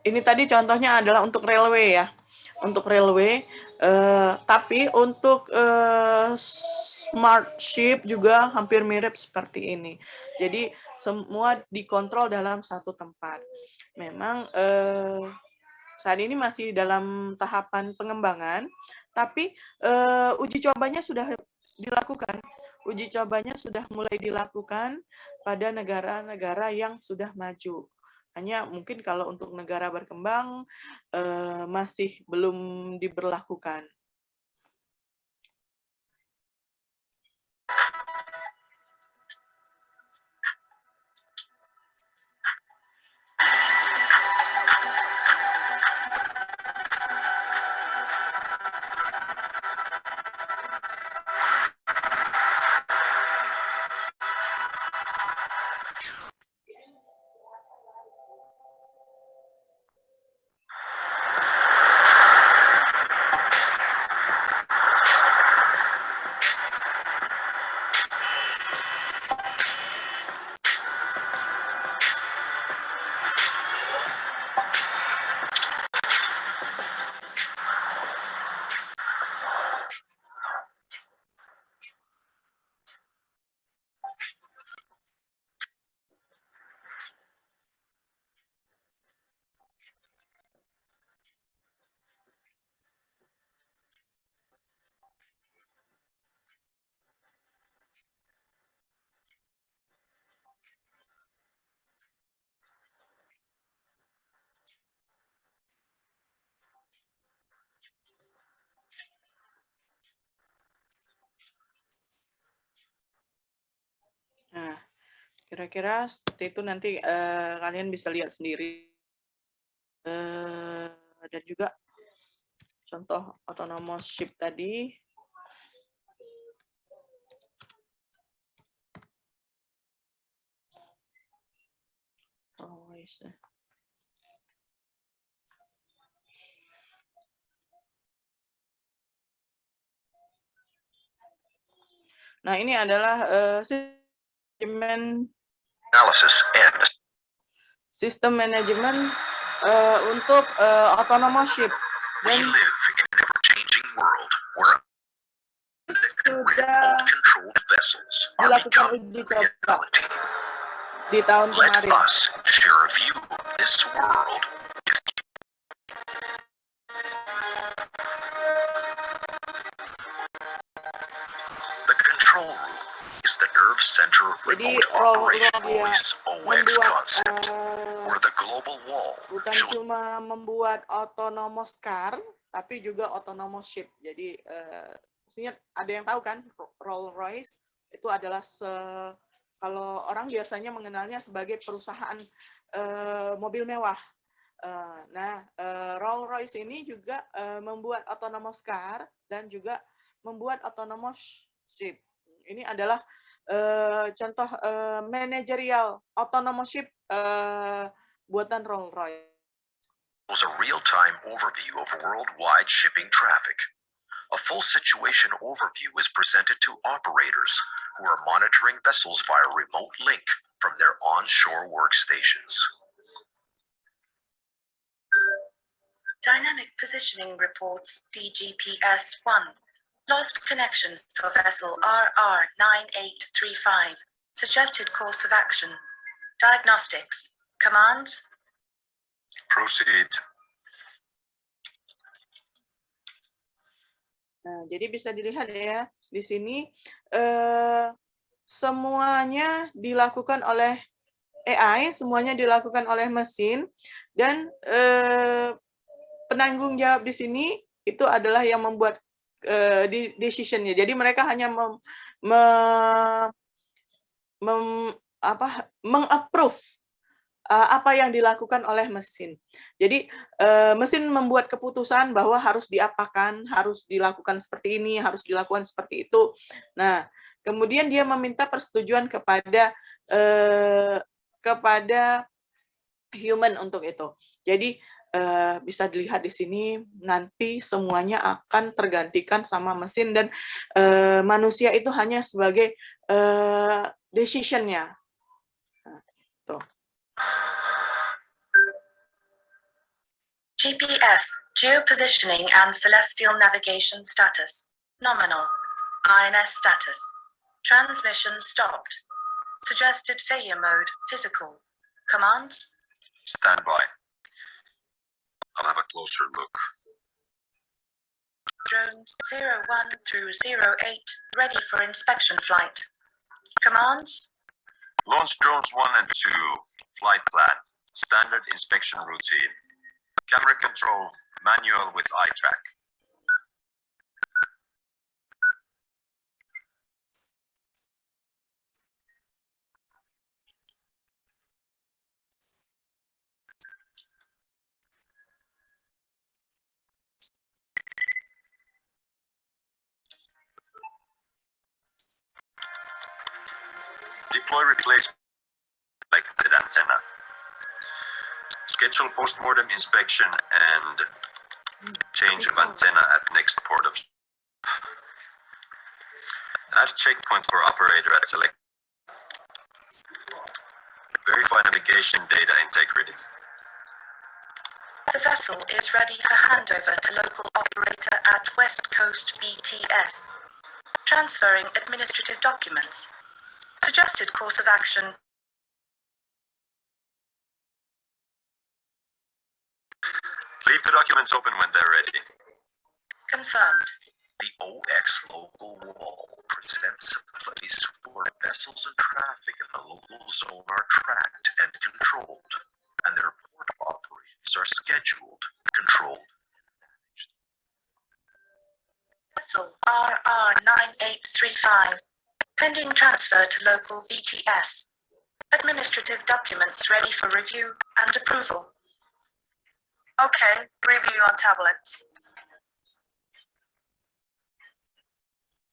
Ini tadi contohnya adalah untuk railway ya, untuk railway. Tapi untuk smart ship juga hampir mirip seperti ini. Jadi semua dikontrol dalam satu tempat. Memang saat ini masih dalam tahapan pengembangan, tapi uji cobanya sudah dilakukan. Uji cobanya sudah mulai dilakukan pada negara-negara yang sudah maju. Hanya mungkin kalau untuk negara berkembang masih belum diberlakukan. Kira-kira seperti itu, nanti kalian bisa lihat sendiri. Dan juga contoh autonomous ship tadi. Nah, ini adalah Analysis and sistem manajemen untuk autonomous ship. we Dan live in an ever-changing world where sudah remote-controlled vessels are dilakukan becoming uji coba reality. di tahun Let kemarin. us share a view of this world with you. The control room is the nerve center of Jadi remote operation, or OX concept, where the global wall bukan should cuma membuat autonomous car, tapi juga autonomous ship. Jadi maksudnya ada yang tahu kan, Rolls-Royce itu adalah kalau orang biasanya mengenalnya sebagai perusahaan mobil mewah. Rolls-Royce ini juga membuat autonomous car dan juga membuat autonomous ship. Ini adalah contoh managerial autonomous ship buatan Rolls-Royce. was a real-time overview of worldwide shipping traffic. A full situation overview is presented to operators who are monitoring vessels via remote link from their onshore workstations. Dynamic Positioning Reports DGPS-1. Lost connection for vessel RR9835. Suggested course of action. Diagnostics. Commands. Proceed. Nah, jadi bisa dilihat ya, di sini semuanya dilakukan oleh AI, semuanya dilakukan oleh mesin, dan penanggung jawab di sini itu adalah yang membuat decision-nya. Jadi mereka hanya meng-approve apa yang dilakukan oleh mesin. Jadi mesin membuat keputusan bahwa harus diapakan, harus dilakukan seperti ini, harus dilakukan seperti itu. Nah, kemudian dia meminta persetujuan kepada human untuk itu. Jadi bisa dilihat di sini, nanti semuanya akan tergantikan sama mesin, dan manusia itu hanya sebagai decision-nya. Nah, tuh. GPS, Geopositioning and Celestial Navigation Status. Nominal. INS status. Transmission stopped. Suggested failure mode, physical. Commands. Stand by. I'll have a closer look. Drones 01 through 08, ready for inspection flight. Commands. Launch drones 1 and 2. Flight plan. Standard inspection routine. Camera control. Manual with eye track. Deploy replace selected antenna. Schedule post-mortem inspection and change of antenna at next port of. Add checkpoint for operator at select. Verify navigation data integrity. The vessel is ready for handover to local operator at West Coast BTS. Transferring administrative documents. Suggested course of action. Leave the documents open when they're ready. Confirmed. The OX local wall presents a place where vessels and traffic in the local zone are tracked and controlled, and their port operations are scheduled, controlled. Vessel RR9835. Pending transfer to local BTS. Administrative documents ready for review and approval. Okay, review on tablet.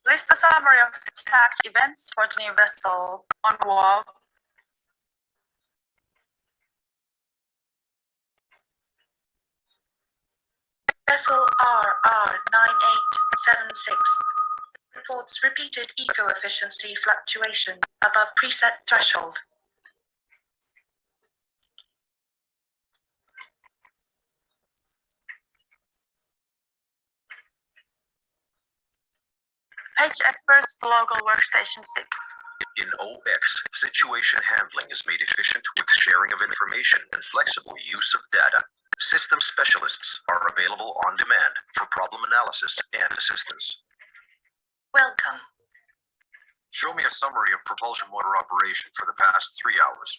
List the summary of tagged events for the new vessel on wall. Vessel RR9876 reports repeated eco-efficiency fluctuation above preset threshold. Page experts, local workstation 6. In OX, situation handling is made efficient with sharing of information and flexible use of data. System specialists are available on demand for problem analysis and assistance. Welcome. Show me a summary of propulsion motor operation for the past 3 hours.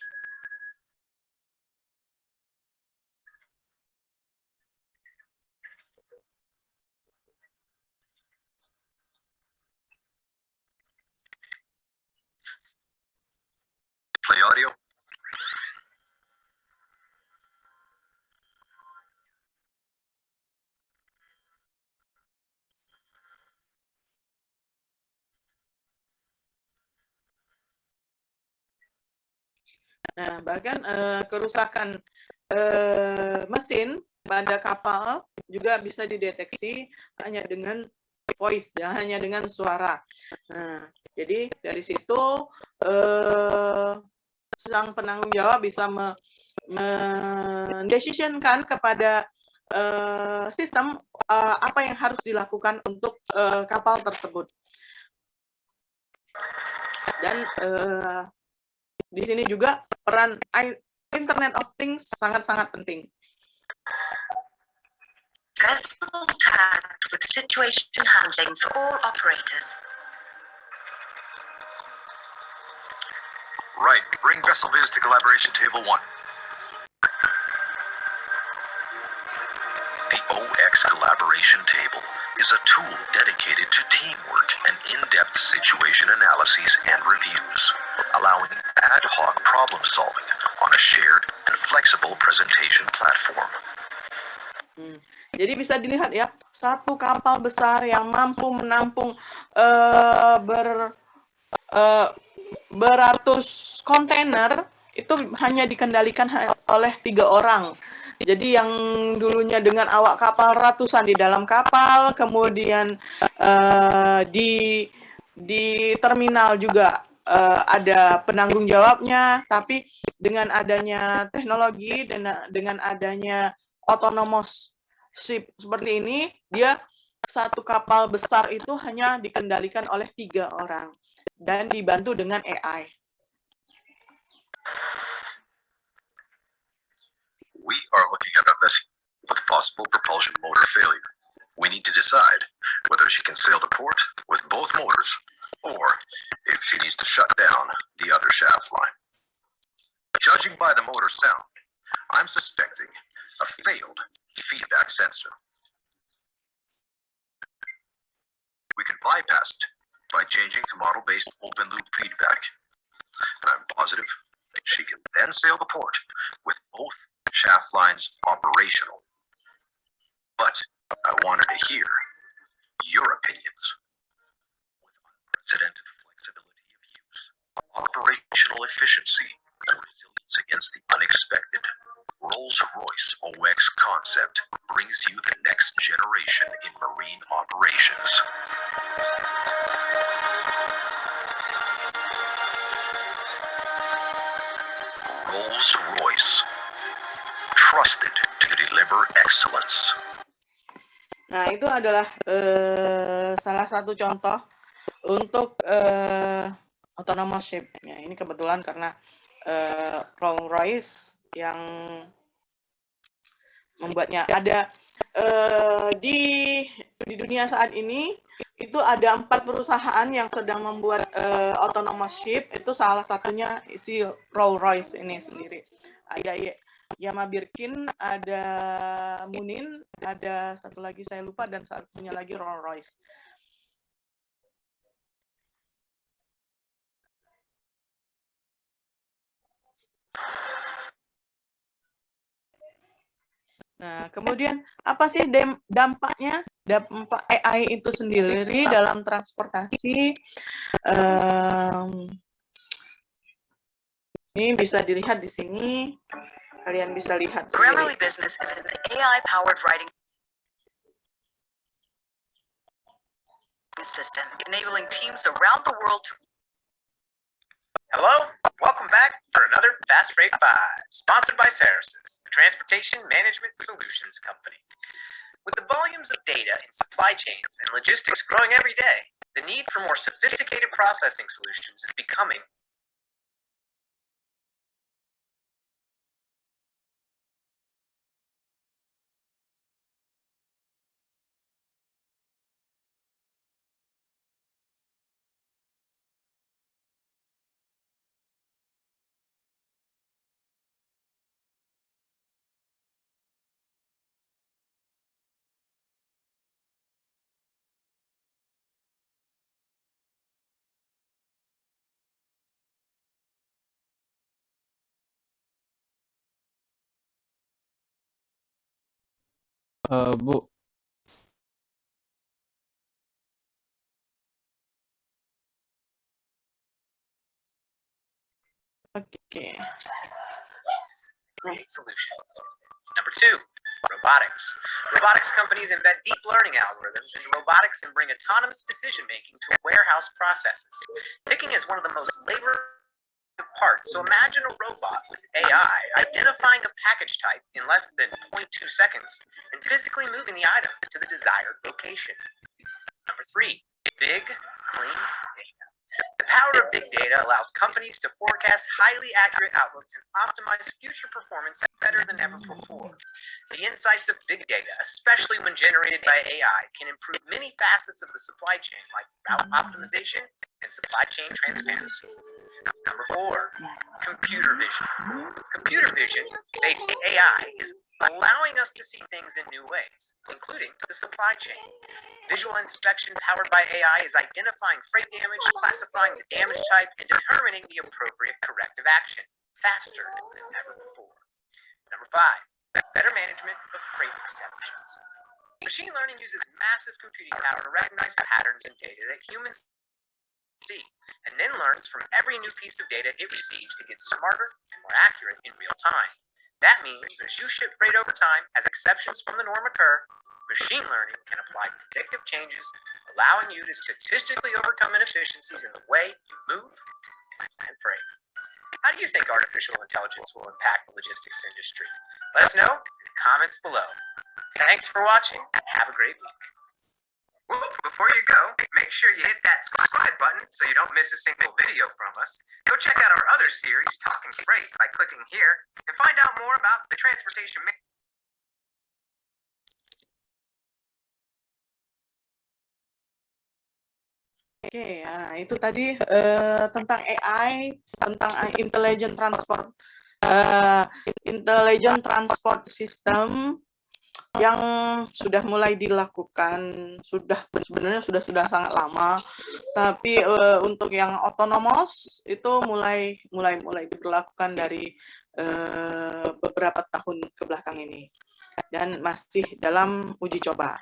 Play audio. Nah, bahkan kerusakan mesin pada kapal juga bisa dideteksi hanya dengan voice, ya, hanya dengan suara. Nah, jadi dari situ sang penanggung jawab bisa mendecisionkan kepada sistem apa yang harus dilakukan untuk kapal tersebut. Dan di sini juga peran Internet of Things sangat-sangat penting. Vessel tagged with situation handling for all operators. Right, bring vessel viz to collaboration table 1. The OX collaboration table is a tool dedicated to teamwork and in-depth situation analyses and reviews, allowing ad hoc problem solving on a shared and flexible presentation platform. Jadi bisa dilihat ya, satu kapal besar yang mampu menampung beratus kontainer itu hanya dikendalikan oleh 3 orang. Jadi yang dulunya dengan awak kapal ratusan di dalam kapal, kemudian di terminal juga ada penanggung jawabnya, tapi dengan adanya teknologi dan dengan adanya autonomous ship seperti ini, dia satu kapal besar itu hanya dikendalikan oleh 3 orang dan dibantu dengan AI. We are looking at a vessel with possible propulsion motor failure. We need to decide whether she can sail to port with both motors or if she needs to shut down the other shaft line. Judging by the motor sound, I'm suspecting a failed feedback sensor. We can bypass it by changing to model-based open-loop feedback. And I'm positive she can then sail to port with both shaft lines operational. But I wanted to hear your opinions. With unprecedented flexibility of use, operational efficiency, and resilience against the unexpected, Rolls-Royce OX concept brings you the next generation in marine operations. Rolls-Royce, trusted to deliver excellence. Nah, itu adalah salah satu contoh untuk autonomous ship. Ya, ini kebetulan karena Rolls-Royce yang membuatnya ada di dunia saat ini itu ada 4 perusahaan yang sedang membuat autonomous ship. Itu salah satunya si Rolls-Royce ini sendiri. Ada Yamaha Birkin, ada Munin, ada satu lagi saya lupa, dan satunya lagi Rolls-Royce. Nah, kemudian apa sih dampaknya? Dampak AI itu sendiri dalam transportasi, ini bisa dilihat di sini, kalian bisa lihat Grammarly sendiri. Business is an AI-powered writing system, enabling teams around the world to Hello, welcome back for another Fast Freight 5, sponsored by Ceresys, the transportation management solutions company. With the volumes of data in supply chains and logistics growing every day, the need for more sophisticated processing solutions is becoming Bu, Oke. solutions. Number 2, robotics. Robotics companies embed deep learning algorithms into robotics and bring autonomous decision making to warehouse processes. Picking is one of the most labor parts, so imagine a robot with AI identifying a package type in less than 0.2 seconds and physically moving the item to the desired location. Number 3, big, clean data. The power of big data allows companies to forecast highly accurate outlooks and optimize future performance better than ever before. The insights of big data, especially when generated by AI, can improve many facets of the supply chain, like route optimization and supply chain transparency. Number 4, computer vision. Computer vision-based AI is allowing us to see things in new ways, including the supply chain. Visual inspection powered by AI is identifying freight damage, classifying the damage type, and determining the appropriate corrective action faster than ever before. Number 5, better management of freight exceptions. Machine learning uses massive computing power to recognize patterns and data that humans see, and then learns from every new piece of data it receives to get smarter and more accurate in real time. That means as you ship freight over time, as exceptions from the norm occur, machine learning can apply predictive changes, allowing you to statistically overcome inefficiencies in the way you move and plan freight. How do you think artificial intelligence will impact the logistics industry? Let us know in the comments below. Thanks for watching and have a great week. Before you go, make sure you hit that subscribe button so you don't miss a single video from us. Go check out our other series, Talking Freight, by clicking here and find out more about the transportation. Oke, ya, itu tadi tentang AI, tentang intelligent transport system yang sudah mulai dilakukan, sebenarnya sudah sangat lama, tapi untuk yang otonomous itu mulai diberlakukan dari beberapa tahun ke belakang ini dan masih dalam uji coba.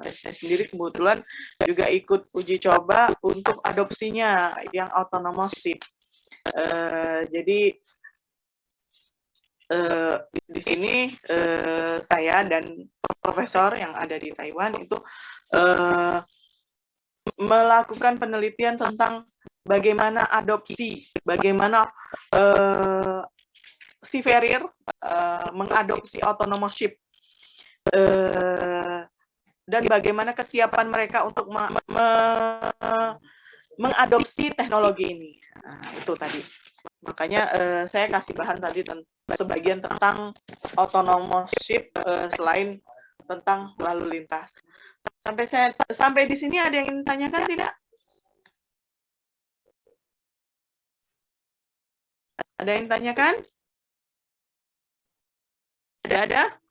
Saya sendiri kebetulan juga ikut uji coba untuk adopsinya yang autonomous ship. Jadi di sini saya dan profesor yang ada di Taiwan itu melakukan penelitian tentang bagaimana adopsi, bagaimana seafarer mengadopsi autonomous ship. Dan bagaimana kesiapan mereka untuk mengadopsi teknologi ini. Nah, itu tadi. Makanya saya kasih bahan tadi sebagian tentang autonomous ship selain tentang lalu lintas. Sampai di sini ada yang ingin tanyakan tidak? Ada yang tanyakan? Ada?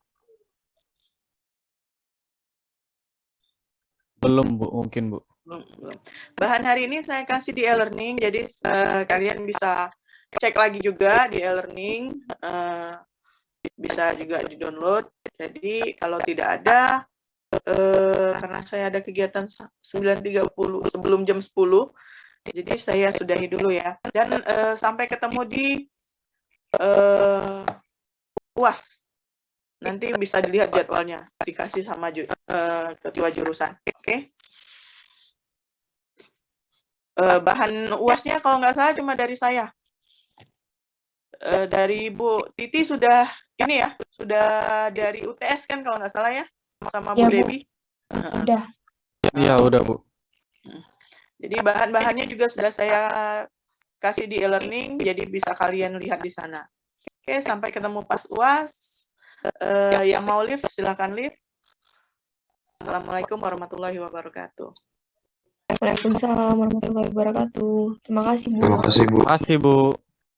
belum Bu, mungkin Bu. Belum. Bahan hari ini saya kasih di e-learning, jadi kalian bisa cek lagi juga di e-learning, bisa juga di-download. Jadi kalau tidak ada, karena saya ada kegiatan 9.30 sebelum jam 10, jadi saya sudahi dulu ya. Dan sampai ketemu di UAS. Nanti bisa dilihat jadwalnya, dikasih sama ketua jurusan. Oke? Bahan UASnya kalau nggak salah cuma dari saya. Dari Bu Titi sudah ini ya, sudah dari UTS kan kalau nggak salah ya, sama Bu Ya, Bu. Debi. Udah. Iya, udah, Bu. Jadi bahan-bahannya juga sudah saya kasih di e-learning, jadi bisa kalian lihat di sana. Oke, sampai ketemu pas UAS. Yang mau live, silakan live. Assalamualaikum warahmatullahi wabarakatuh. Waalaikumsalam warahmatullahi wabarakatuh. Terima kasih, Bu. Terima kasih Bu. Makasih, Bu.